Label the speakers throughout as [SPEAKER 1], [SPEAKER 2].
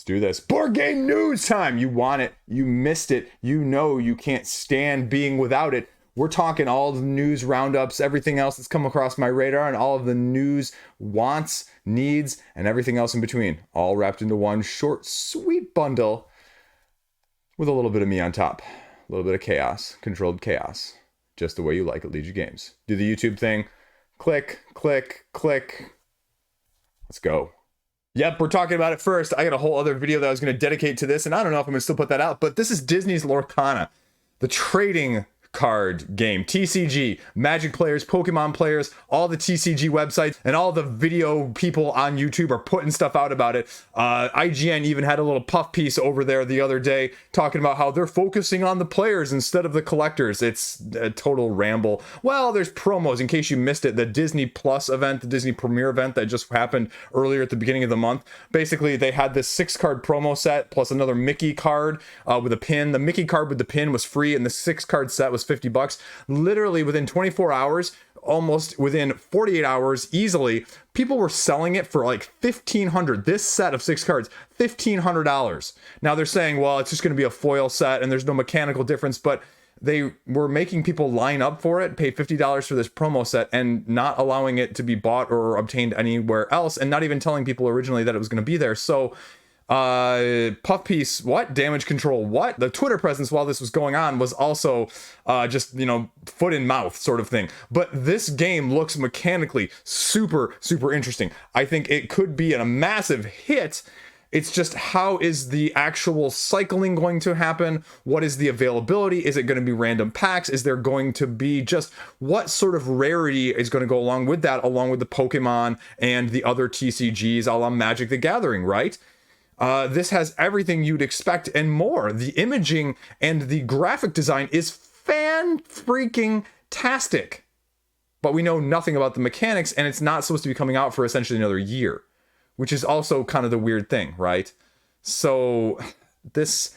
[SPEAKER 1] Let's do this. Board game news time. You want it. You missed it. You know you can't stand being without it. We're talking all the news roundups, everything else that's come across my radar, and all of the news wants, needs, and everything else in between. All wrapped into one short, sweet bundle with a little bit of me on top. A little bit of chaos. Controlled chaos. Just the way you like it, Liege Games. Do the YouTube thing. Click, click, click. Let's go. Yep, we're talking about it first. I got a whole other video that I was going to dedicate to this, and I don't know if I'm going to still put that out, but this is Disney's Lorcana, the trading card game. TCG, Magic players, Pokemon players, all the TCG websites, and all the video people on YouTube are putting stuff out about it. IGN even had a little puff piece over there the other day talking about how they're focusing on the players instead of the collectors. It's a total ramble. Well, there's promos, in case you missed it. The Disney Plus event, the Disney Premiere event that just happened earlier at the beginning of the month. Basically, they had this 6-card promo set plus another Mickey card with a pin. The Mickey card with the pin was free, and the 6-card set was $50. Literally within 24 hours, almost within 48 hours, easily, people were selling it for like $1,500. This set of 6 cards, $1,500. Now they're saying, well, it's just going to be a foil set and there's no mechanical difference, but they were making people line up for it, pay $50 for this promo set, and not allowing it to be bought or obtained anywhere else, and not even telling people originally that it was going to be there. So puff piece, what? Damage control, what? The Twitter presence while this was going on was also just, you know, foot in mouth sort of thing. But this game looks mechanically super, super interesting. I think it could be a massive hit. It's just, how is the actual cycling going to happen? What is the availability? Is it going to be random packs? Is there going to be just what sort of rarity is going to go along with that, along with the Pokemon and the other TCGs a la Magic the Gathering, right? This has everything you'd expect and more. The imaging and the graphic design is fan-freaking-tastic. But we know nothing about the mechanics, and it's not supposed to be coming out for essentially another year, which is also kind of the weird thing, right? So this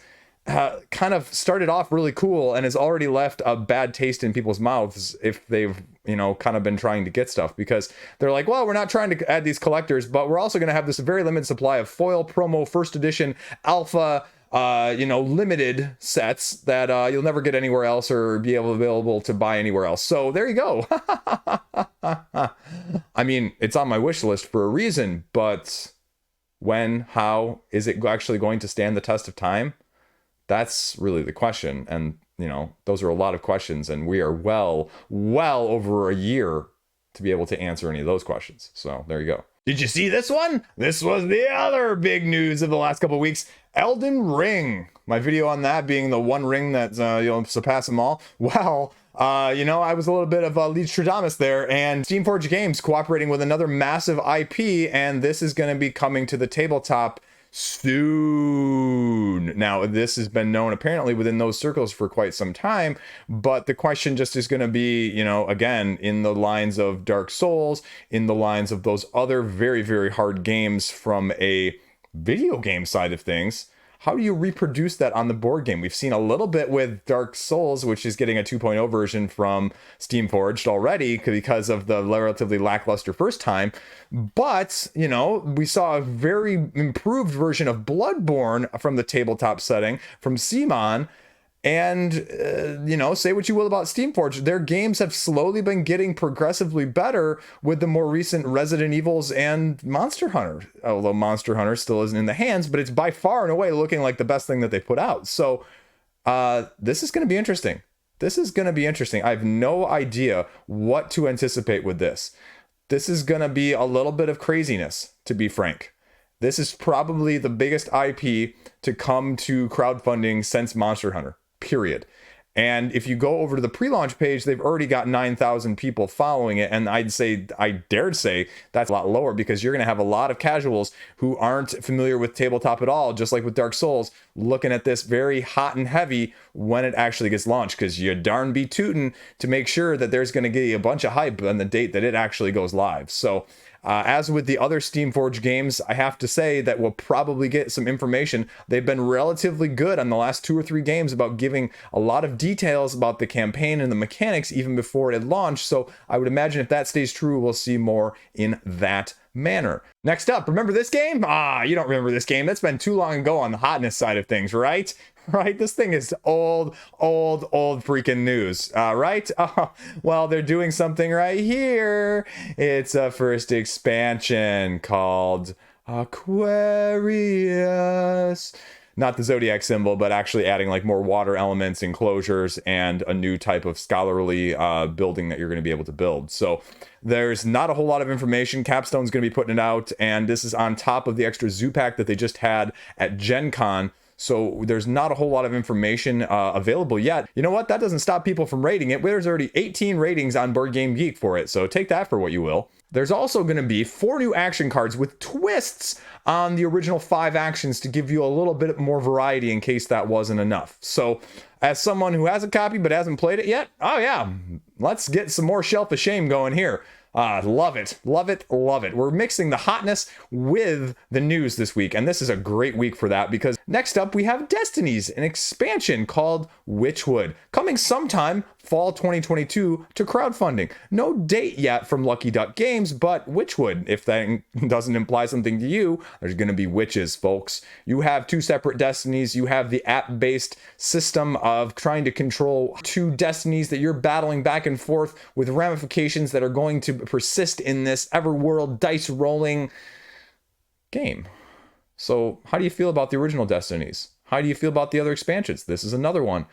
[SPEAKER 1] kind of started off really cool and has already left a bad taste in people's mouths if they've, you know, kind of been trying to get stuff, because they're like, well, we're not trying to add these collectors, but we're also going to have this very limited supply of foil, promo, first edition, alpha, you know, limited sets that you'll never get anywhere else or be available to buy anywhere else. So there you go. I mean, it's on my wish list for a reason, but when, how is it actually going to stand the test of time? That's really the question. And, you know, those are a lot of questions, and we are well over a year to be able to answer any of those questions. So there you go. Did you see this one? This was the other big news of the last couple of weeks. Elden Ring. My video on that being the one ring that, you know, surpass them all. Well, you know, I was a little bit of a Liege there, and Steamforged Games cooperating with another massive IP, and this is going to be coming to the tabletop soon. Now, this has been known apparently within those circles for quite some time, but the question just is going to be, you know, again, in the lines of Dark Souls, in the lines of those other very, very hard games from a video game side of things, how do you reproduce that on the board game? We've seen a little bit with Dark Souls, which is getting a 2.0 version from Steamforged already because of the relatively lackluster first time. But, you know, we saw a very improved version of Bloodborne from the tabletop setting from Simon. And, you know, say what you will about Steamforged, their games have slowly been getting progressively better with the more recent Resident Evils and Monster Hunter. Although Monster Hunter still isn't in the hands, but it's by far and away looking like the best thing that they put out. So this is going to be interesting. This is going to be interesting. I have no idea what to anticipate with this. This is going to be a little bit of craziness, to be frank. This is probably the biggest IP to come to crowdfunding since Monster Hunter. Period. And if you go over to the pre-launch page, they've already got 9,000 people following it. And I dare say that's a lot lower, because you're going to have a lot of casuals who aren't familiar with tabletop at all, just like with Dark Souls, looking at this very hot and heavy when it actually gets launched, because you darn be tootin' to make sure that there's going to be a bunch of hype on the date that it actually goes live. So as with the other Steamforged games, I have to say that we'll probably get some information. They've been relatively good on the last 2 or 3 games about giving a lot of details about the campaign and the mechanics even before it had launched. So I would imagine if that stays true, we'll see more in that manner. Next up, remember this game? You don't remember this game. That's been too long ago on the Hotness side of things, right? Right? This thing is old freaking news, right? Well, they're doing something right here. It's a first expansion called Aquarius. Not the zodiac symbol, but actually adding like more water elements, enclosures, and a new type of scholarly building that you're going to be able to build. So there's not a whole lot of information. Capstone's going to be putting it out, and this is on top of the extra zoo pack that they just had at Gen Con. So there's not a whole lot of information available yet. You know what? That doesn't stop people from rating it. There's already 18 ratings on Board Game Geek for it, so take that for what you will. There's also going to be 4 new action cards with twists on the original 5 actions to give you a little bit more variety in case that wasn't enough. So as someone who has a copy but hasn't played it yet, oh yeah, let's get some more Shelf of Shame going here. Love it. We're mixing the hotness with the news this week, and this is a great week for that because next up we have Destinies, an expansion called Witchwood, coming sometime fall 2022 to crowdfunding. No date yet from Lucky Duck Games, but Witchwood. If that doesn't imply something to you, there's going to be witches, folks. You have 2 separate Destinies. You have the app-based system of trying to control 2 Destinies that you're battling back and forth with ramifications that are going to persist in this everworld dice rolling game. So how do you feel about the original Destinies? How do you feel about the other expansions? This is another one.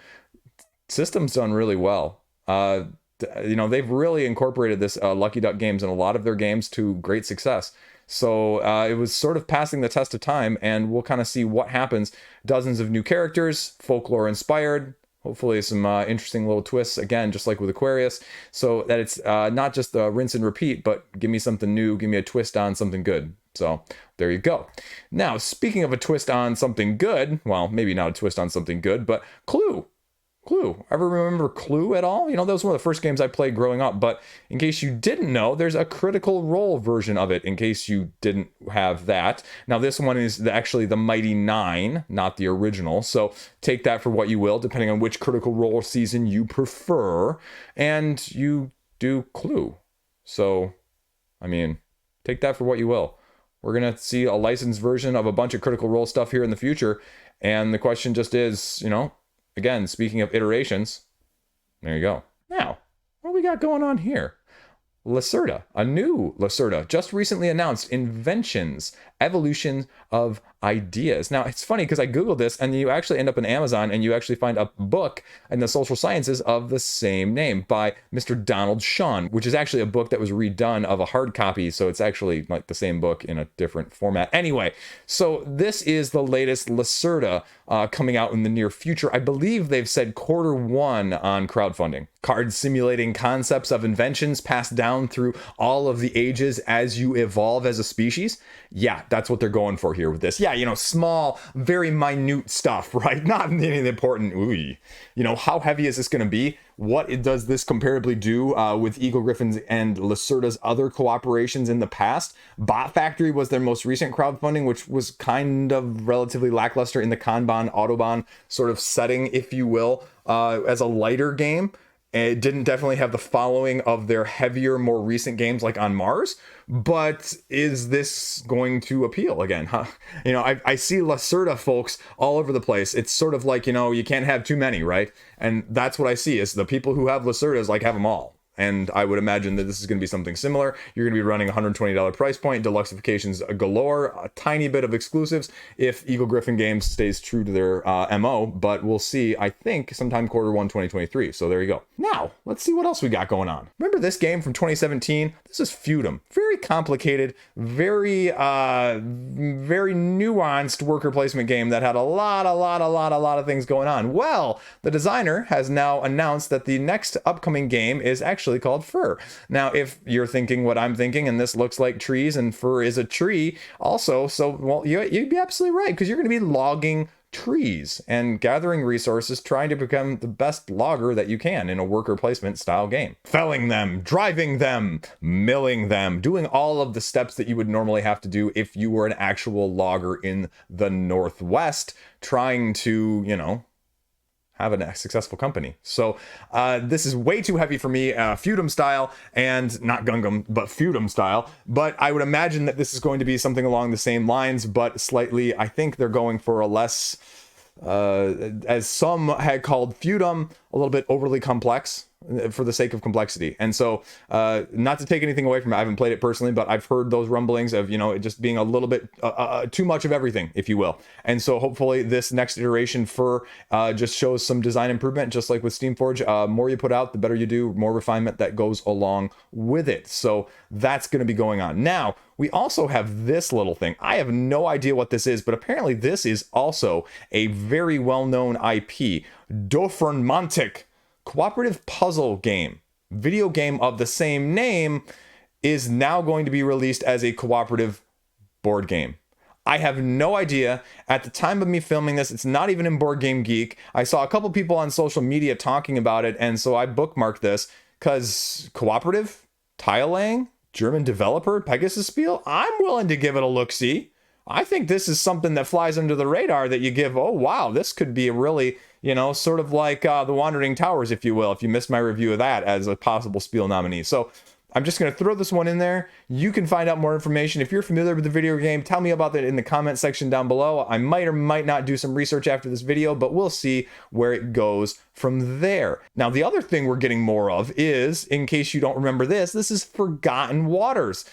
[SPEAKER 1] System's done really well. They've really incorporated this Lucky Duck Games in a lot of their games to great success. So it was sort of passing the test of time, and we'll kind of see what happens. Dozens of new characters, folklore inspired. Hopefully some interesting little twists, again, just like with Aquarius, so that it's not just the rinse and repeat, but give me something new, give me a twist on something good. So there you go. Now, speaking of a twist on something good, well, maybe not a twist on something good, but Clue. Ever remember Clue at all? That was one of the first games I played growing up, but in case you didn't know, there's a Critical Role version of it, in case you didn't have that. Now, this one is actually the Mighty 9, not the original, so take that for what you will, depending on which Critical Role season you prefer, and you do Clue. So, take that for what you will. We're going to see a licensed version of a bunch of Critical Role stuff here in the future, and the question just is, again, speaking of iterations, there you go. Now, what do we got going on here? Lacerda, a new Lacerda, just recently announced, Inventions, Evolution of Ideas. Now, it's funny because I Googled this and you actually end up in Amazon and you actually find a book in the social sciences of the same name by Mr. Donald Shawn, which is actually a book that was redone of a hard copy. So it's actually like the same book in a different format. Anyway, so this is the latest Lacerda coming out in the near future. I believe they've said Q1 on crowdfunding. Cards simulating concepts of inventions passed down through all of the ages as you evolve as a species. Yeah, that's what they're going for here with this. Yeah, small, very minute stuff, right? Not anything important. Ooh. How heavy is this going to be? What does this comparably do with Eagle Griffins and Lacerda's other cooperations in the past? Bot Factory was their most recent crowdfunding, which was kind of relatively lackluster in the Kanban, Autobahn sort of setting, if you will, as a lighter game. It didn't definitely have the following of their heavier, more recent games like on Mars, but is this going to appeal again? Huh? I see Lacerda folks all over the place. It's sort of like, you can't have too many, right? And that's what I see is the people who have Lacerdas like have them all. And I would imagine that this is going to be something similar. You're going to be running $120 price point, deluxeifications galore, a tiny bit of exclusives if Eagle Griffin Games stays true to their MO, but we'll see, I think, sometime Q1 2023. So there you go. Now, let's see what else we got going on. Remember this game from 2017? This is Feudum. Very complicated, very nuanced worker placement game that had a lot of things going on. Well, the designer has now announced that the next upcoming game is actually called Fur. Now, if you're thinking what I'm thinking, and this looks like trees, and fur is a tree also, so, well, you'd be absolutely right, because you're going to be logging trees and gathering resources, trying to become the best logger that you can in a worker placement style game. Felling them, driving them, milling them, doing all of the steps that you would normally have to do if you were an actual logger in the Northwest, trying to, have a successful company. So this is way too heavy for me, Feudum style, and not Gungam, but Feudum style. But I would imagine that this is going to be something along the same lines, but slightly, I think they're going for a less, as some had called Feudum, a little bit overly complex for the sake of complexity. And so not to take anything away from it, I haven't played it personally, but I've heard those rumblings of, you know, it just being a little bit too much of everything, if you will. And so hopefully this next iteration for just shows some design improvement, just like with Steamforged. More you put out, the better you do, more refinement that goes along with it. So that's going to be going on. Now, we also have this little thing. I have no idea what this is, but apparently this is also a very well-known IP, Dorfromantik cooperative puzzle game. Video game of the same name is now going to be released as a cooperative board game. I have no idea. At the time of me filming this, it's not even in Board Game Geek. I saw a couple people on social media talking about it, and so I bookmarked this because cooperative, tile laying, German developer, Pegasus Spiel, I'm willing to give it a look-see. I think this is something that flies under the radar that you give, oh wow, this could be a really, you know, sort of like The Wandering Towers, if you will, if you missed my review of that as a possible Spiel nominee. So I'm just going to throw this one in there. You can find out more information. If you're familiar with the video game, tell me about that in the comment section down below. I might or might not do some research after this video, but we'll see where it goes from there. Now, the other thing we're getting more of is, in case you don't remember this is Forgotten Waters.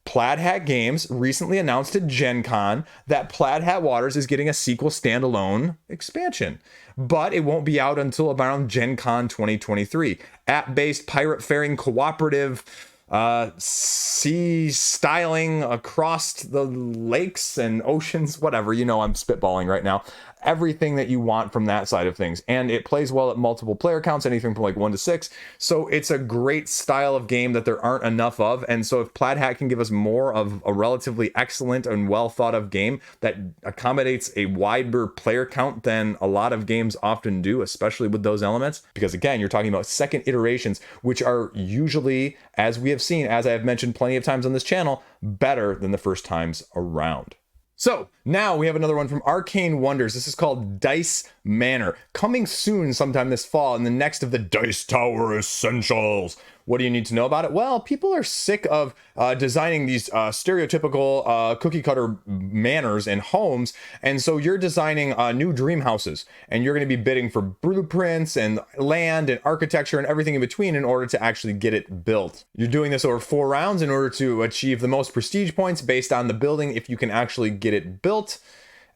[SPEAKER 1] Plaid Hat Games recently announced at Gen Con that Plaid Hat Waters is getting a sequel standalone expansion, but it won't be out until around Gen Con 2023. App-based pirate-faring cooperative sea styling across the lakes and oceans, whatever, you know, I'm spitballing right now. Everything that you want from that side of things. And it plays well at multiple player counts, anything from like 1 to 6. So it's a great style of game that there aren't enough of. And so if Plaid Hat can give us more of a relatively excellent and well thought of game that accommodates a wider player count than a lot of games often do, especially with those elements, because again, you're talking about second iterations, which are usually, as we have seen, as I have mentioned plenty of times on this channel, better than the first times around. So now we have another one from Arcane Wonders. This is called Dice Manor, coming soon sometime this fall in the next of the Dice Tower Essentials. What do you need to know about it? Well, people are sick of designing these stereotypical cookie cutter manors and homes. And so you're designing new dream houses, and you're going to be bidding for blueprints and land and architecture and everything in between in order to actually get it built. You're doing this over 4 rounds in order to achieve the most prestige points based on the building if you can actually get it built.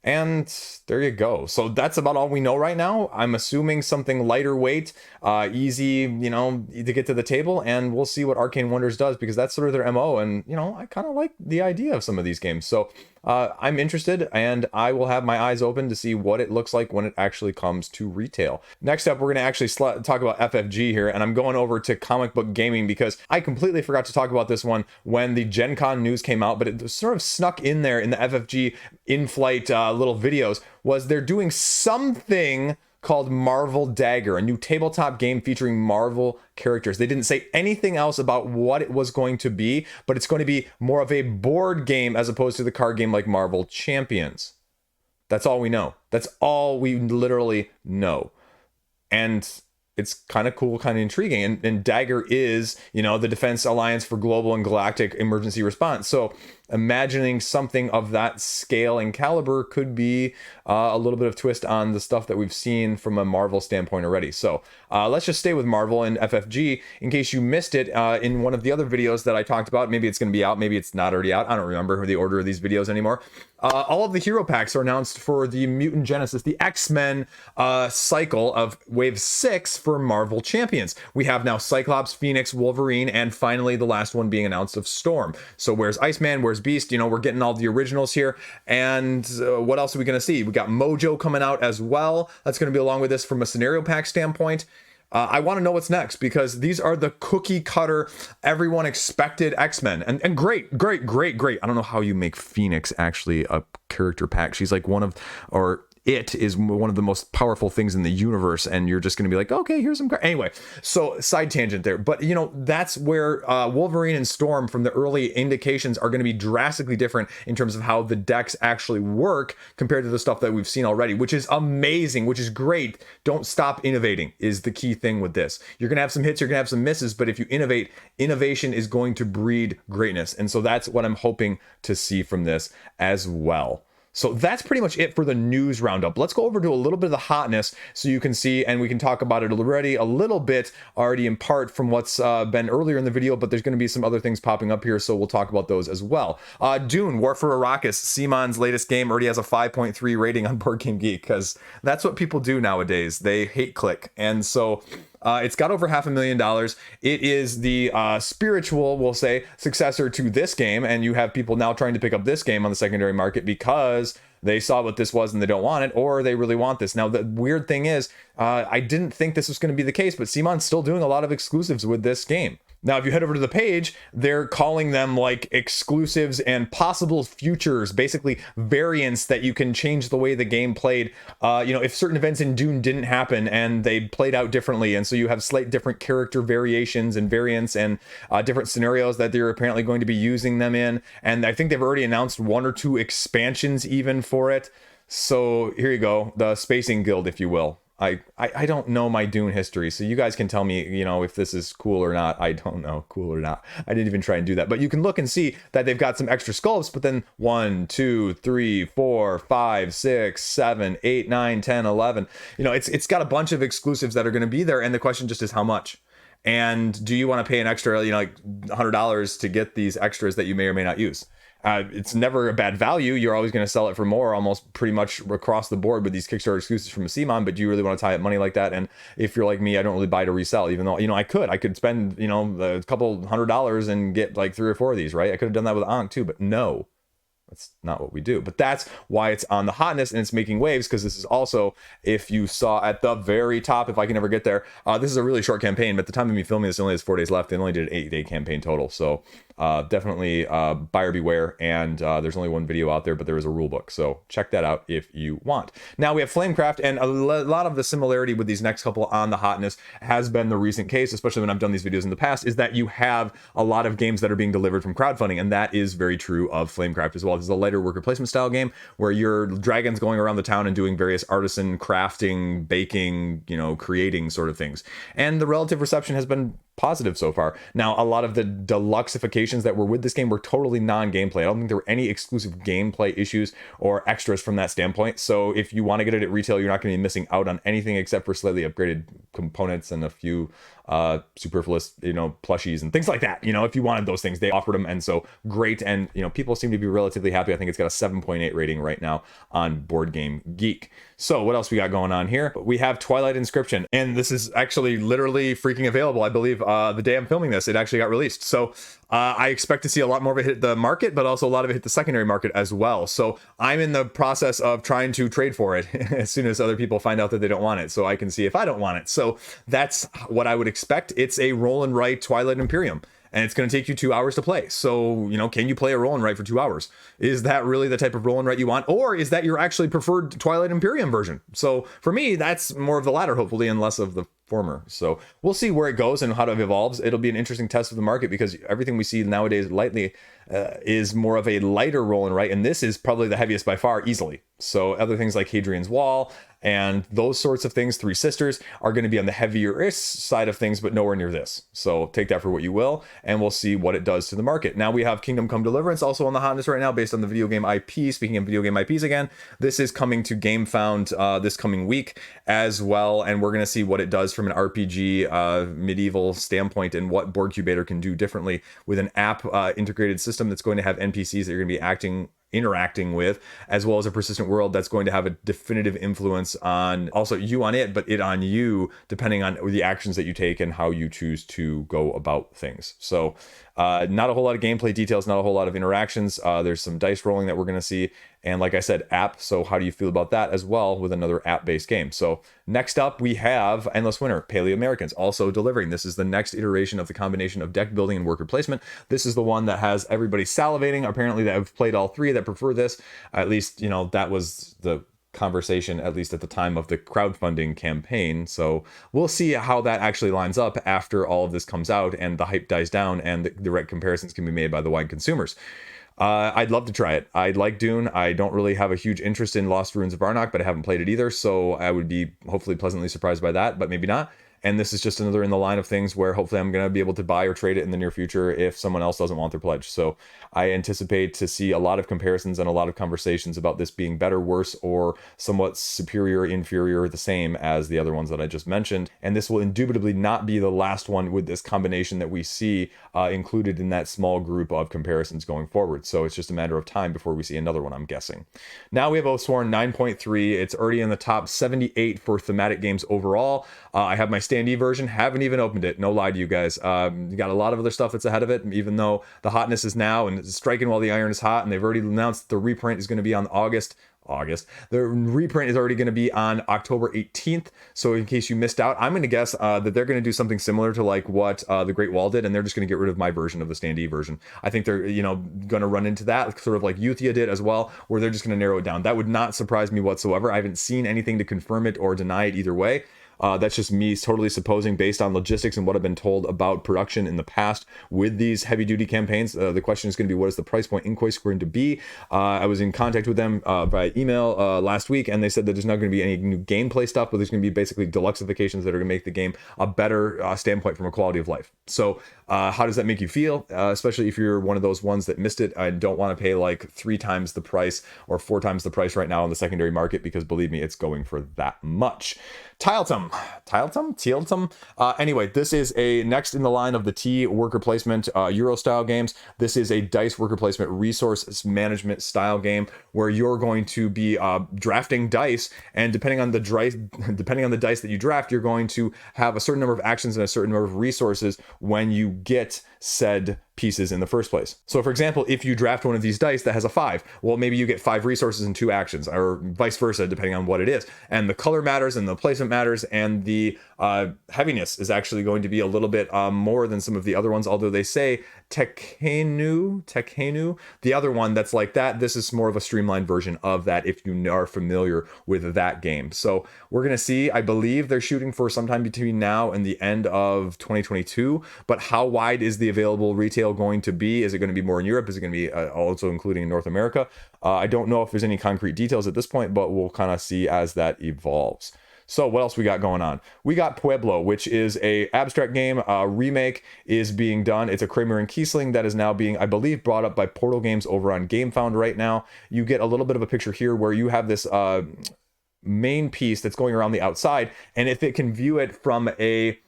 [SPEAKER 1] And there you go. So that's about all we know right now. I'm assuming something lighter weight, easy, you know, to get to the table, and we'll see what Arcane Wonders does, because that's sort of their MO. And, you know, I kind of like the idea of some of these games. So I'm interested, and I will have my eyes open to see what it looks like when it actually comes to retail. Next up, we're going to actually talk about FFG here, and I'm going over to comic book gaming because I completely forgot to talk about this one when the Gen Con news came out, but it sort of snuck in there in the FFG in-flight little videos. Was they're doing something called Marvel Dagger, a new tabletop game featuring Marvel characters. They didn't say anything else about what it was going to be, but it's going to be more of a board game as opposed to the card game like Marvel Champions. That's all we know. That's all we literally know. And it's kind of cool, kind of intriguing. And Dagger is, you know, the Defense Alliance for Global and Galactic Emergency Response. So imagining something of that scale and caliber could be a little bit of twist on the stuff that we've seen from a Marvel standpoint already. So let's just stay with Marvel and FFG. In case you missed it in one of the other videos that I talked about, maybe it's going to be out, maybe it's not already out. I don't remember the order of these videos anymore. All of the hero packs are announced for the Mutant Genesis, the X-Men cycle of Wave 6 for Marvel Champions. We have now Cyclops, Phoenix, Wolverine, and finally the last one being announced of Storm. So where's Iceman? Where's Beast? You know, we're getting all the originals here. And what else are we going to see? We got Mojo coming out as well. That's going to be along with this from a scenario pack standpoint. I want to know what's next, because these are the cookie cutter, everyone expected X-Men. And great. I don't know how you make Phoenix actually a character pack. She's like one of, or it is one of the most powerful things in the universe, and you're just going to be like, okay, here's some anyway. So side tangent there, but you know, that's where Wolverine and Storm from the early indications are going to be drastically different in terms of how the decks actually work compared to the stuff that we've seen already, which is amazing, which is great. Don't stop innovating is the key thing with this. You're going to have some hits, you're going to have some misses, but if you innovate, innovation is going to breed greatness, and so that's what I'm hoping to see from this as well. So that's pretty much it for the news roundup. Let's go over to a little bit of the hotness so you can see, and we can talk about it already a little bit already in part from what's been earlier in the video, but there's going to be some other things popping up here, so we'll talk about those as well. Dune War for Arrakis, Simon's latest game, already has a 5.3 rating on BoardGameGeek, because that's what people do nowadays. They hate click, and so it's got over $500,000. It is the spiritual, we'll say, successor to this game, and you have people now trying to pick up this game on the secondary market because they saw what this was and they don't want it, or they really want this. Now, the weird thing is, I didn't think this was going to be the case, but Simon's still doing a lot of exclusives with this game. Now, if you head over to the page, they're calling them like exclusives and possible futures, basically variants that you can change the way the game played. You know, if certain events in Dune didn't happen and they played out differently, and so you have slight different character variations and variants and different scenarios that they're apparently going to be using them in. And I think they've already announced 1 or 2 expansions even for it. So here you go, the Spacing Guild, if you will. I don't know my Dune history, so you guys can tell me, you know, if this is cool or not. I don't know, cool or not. I didn't even try and do that. But you can look and see that they've got some extra sculpts, but then 1, 2, 3, 4, 5, 6, 7, 8, 9, 10, 11. You know, it's got a bunch of exclusives that are going to be there, and the question just is how much. And do you want to pay an extra, you know, like $100 to get these extras that you may or may not use? It's never a bad value. You're always going to sell it for more, almost pretty much across the board with these Kickstarter exclusives from Simon. But do you really want to tie up money like that? And if you're like me, I don't really buy to resell, even though, you know, I could spend, you know, a couple $100 and get like 3 or 4 of these, right? I could have done that with Ankh too, but no. That's not what we do. But that's why it's on the hotness and it's making waves, because this is also, if you saw at the very top, if I can ever get there, this is a really short campaign, but at the time of me filming this, it only has 4 days left. They only did an 8-day campaign total. So definitely buyer beware. And there's only 1 video out there, but there is a rule book. So check that out if you want. Now we have Flamecraft, and a lot of the similarity with these next couple on the hotness has been the recent case, especially when I've done these videos in the past, is that you have a lot of games that are being delivered from crowdfunding. And that is very true of Flamecraft as well. This is a lighter worker placement style game where your dragons going around the town and doing various artisan crafting, baking, you know, creating sort of things. And the relative reception has been positive so far. Now, a lot of the deluxeifications that were with this game were totally non-gameplay. I don't think there were any exclusive gameplay issues or extras from that standpoint. So if you want to get it at retail, you're not going to be missing out on anything except for slightly upgraded components and a few superfluous, you know, plushies and things like that. You know, if you wanted those things, they offered them, and so great. And you know, people seem to be relatively happy. I think it's got a 7.8 rating right now on BoardGameGeek. So what else we got going on here? We have Twilight Inscription, and this is actually literally freaking available. I believe the day I'm filming this, it actually got released. So I expect to see a lot more of it hit the market, but also a lot of it hit the secondary market as well. So I'm in the process of trying to trade for it as soon as other people find out that they don't want it, so I can see if I don't want it. So that's what I would expect. It's a roll and write Twilight Imperium, and it's going to take you 2 hours to play. So, you know, can you play a roll and write for 2 hours? Is that really the type of roll and write you want? Or is that your actually preferred Twilight Imperium version? So for me, that's more of the latter, hopefully, and less of the former. So we'll see where it goes and how it evolves. It'll be an interesting test of the market, because everything we see nowadays lightly is more of a lighter roll and write, and this is probably the heaviest by far, easily. So other things like Hadrian's Wall and those sorts of things, Three Sisters, are going to be on the heavier side of things, but nowhere near this. So take that for what you will, and we'll see what it does to the market. Now we have Kingdom Come Deliverance also on the hotness right now, based on the video game IP. Speaking of video game IPs again, this is coming to GameFound this coming week as well, and we're going to see what it does from an RPG medieval standpoint, and what BoardCubator can do differently with an app integrated system that's going to have NPCs that you're going to be interacting with, as well as a persistent world that's going to have a definitive influence on also you on it, but it on you, depending on the actions that you take and how you choose to go about things. So not a whole lot of gameplay details, not a whole lot of interactions. There's some dice rolling that we're going to see, and like I said, app. So how do you feel about that as well with another app-based game? So next up, we have Endless Winter, Paleoamericans, also delivering. This is the next iteration of the combination of deck building and worker placement. This is the one that has everybody salivating, apparently, that have played all 3 that prefer this. At least, you know, that was the conversation, at least at the time of the crowdfunding campaign. So we'll see how that actually lines up after all of this comes out and the hype dies down and the direct comparisons can be made by the wide consumers. I'd love to try it. I like Dune. I don't really have a huge interest in Lost Ruins of Arnak, but I haven't played it either, so I would be hopefully pleasantly surprised by that, but maybe not. And this is just another in the line of things where hopefully I'm going to be able to buy or trade it in the near future if someone else doesn't want their pledge. So I anticipate to see a lot of comparisons and a lot of conversations about this being better, worse, or somewhat superior, inferior, the same as the other ones that I just mentioned. And this will indubitably not be the last one with this combination that we see included in that small group of comparisons going forward. So it's just a matter of time before we see another one, I'm guessing. Now we have Oathsworn 9.3. It's already in the top 78 for thematic games overall. I have my standee version, haven't even opened it, no lie to you guys. You got a lot of other stuff that's ahead of it, even though the Hotness is now and it's striking while the iron is hot, and they've already announced the reprint is going to be on August. The reprint is already going to be on October 18th. So in case you missed out, I'm going to guess that they're going to do something similar to like what the Great Wall did, and they're just going to get rid of my version of the standee version. I think they're, going to run into that sort of like Uthia did as well, where they're just going to narrow it down. That would not surprise me whatsoever. I haven't seen anything to confirm it or deny it either way. That's just me totally supposing based on logistics and what I've been told about production in the past with these heavy duty campaigns. The question is going to be, what is the price point invoice going to be? I was in contact with them by email last week, and they said that there's not going to be any new gameplay stuff, but there's going to be basically deluxeifications that are going to make the game a better standpoint from a quality of life. So how does that make you feel? Especially if you're one of those ones that missed it. I don't want to pay like 3 times the price or 4 times the price right now on the secondary market, because believe me, it's going for that much. Tiletum. Anyway, this is a next in the line of the T worker placement Euro style games. This is a dice worker placement resource management style game where you're going to be drafting dice, and depending on the dice that you draft, you're going to have a certain number of actions and a certain number of resources when you get said pieces in the first place. So for example, if you draft one of these dice that has a 5, well, maybe you get 5 resources and 2 actions, or vice versa, depending on what it is. And the color matters, and the placement matters, and the heaviness is actually going to be a little bit more than some of the other ones, although they say Tekhenu, the other one that's like that. This is more of a streamlined version of that if you are familiar with that game. So we're going to see, I believe they're shooting for sometime between now and the end of 2022, but how wide is the available retail going to be? Is it going to be more in Europe? Is it going to be also including in North America? I don't know if there's any concrete details at this point, but we'll kind of see as that evolves. So what else we got going on? We got Pueblo, which is a abstract game. Remake is being done. It's a Kramer and Kiesling that is now being, I believe, brought up by Portal Games over on GameFound right now. You get a little bit of a picture here where you have this main piece that's going around the outside, and if it can view it from a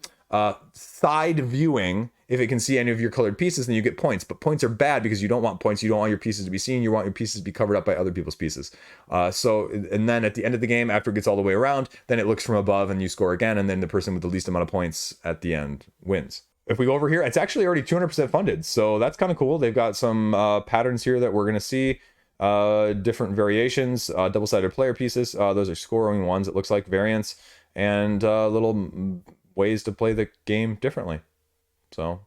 [SPEAKER 1] side viewing, if it can see any of your colored pieces, then you get points. But points are bad because you don't want points. You don't want your pieces to be seen. You want your pieces to be covered up by other people's pieces. And then at the end of the game, after it gets all the way around, then it looks from above and you score again. And then the person with the least amount of points at the end wins. If we go over here, it's actually already 200% funded. So that's kind of cool. They've got some patterns here that we're going to see. Different variations, double-sided player pieces. Those are scoring ones, it looks like, variants, and little ways to play the game differently. So,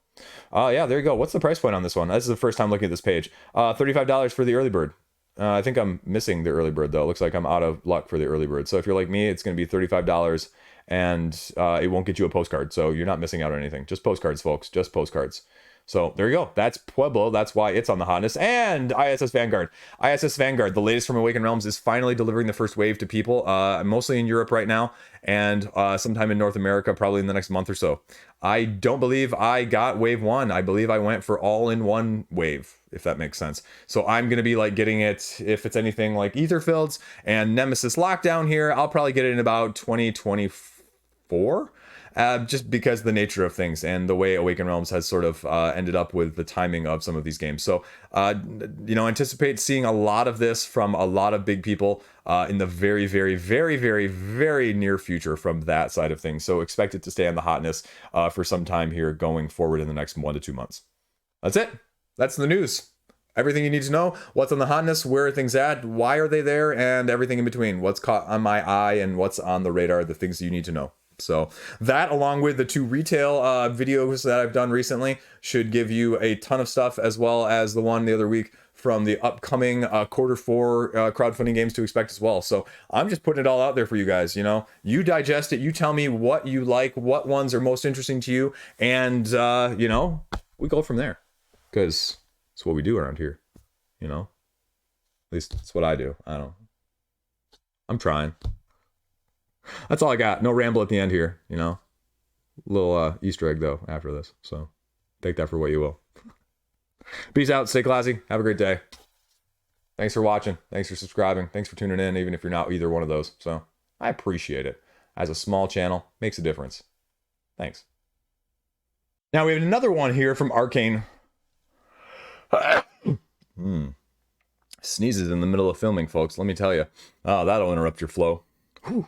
[SPEAKER 1] yeah, there you go. What's the price point on this one? This is the first time looking at this page. $35 for the early bird. I think I'm missing the early bird, though. It looks like I'm out of luck for the early bird. So if you're like me, it's going to be $35, and it won't get you a postcard. So you're not missing out on anything. Just postcards, folks. Just postcards. So there you go. That's Pueblo. That's why it's on the Hotness. And ISS Vanguard. ISS Vanguard, the latest from Awakened Realms, is finally delivering the first wave to people, mostly in Europe right now, and sometime in North America, probably in the next month or so. I don't believe I got wave 1. I believe I went for all-in-one wave, if that makes sense. So I'm going to be like getting it, if it's anything like Aetherfields and Nemesis Lockdown here, I'll probably get it in about 2024. Just because the nature of things and the way Awakened Realms has sort of ended up with the timing of some of these games. So, anticipate seeing a lot of this from a lot of big people in the very, very, very, very, very near future from that side of things. So expect it to stay on the Hotness for some time here going forward in the next 1 to 2 months. That's it. That's the news. Everything you need to know, what's on the Hotness, where are things at, why are they there, and everything in between. What's caught on my eye and what's on the radar, the things you need to know. So that, along with the 2 retail videos that I've done recently, should give you a ton of stuff, as well as the one the other week from the upcoming Q4 crowdfunding games to expect as well. So I'm just putting it all out there for you guys. You know, you digest it, you tell me what you like, what ones are most interesting to you, and you know, we go from there, because it's what we do around here. You know, at least it's what I do. I'm trying. That's all I got. No ramble at the end here, you know. Little Easter egg though after this, so take that for what you will. Peace out, stay classy, have a great day. Thanks for watching, thanks for subscribing, thanks for tuning in, even if you're not either one of those. So I appreciate it. As a small channel, makes a difference. Thanks. Now we have another one here from Arcane. Sneezes in the middle of filming, folks, let me tell you. Oh, that'll interrupt your flow. Whew.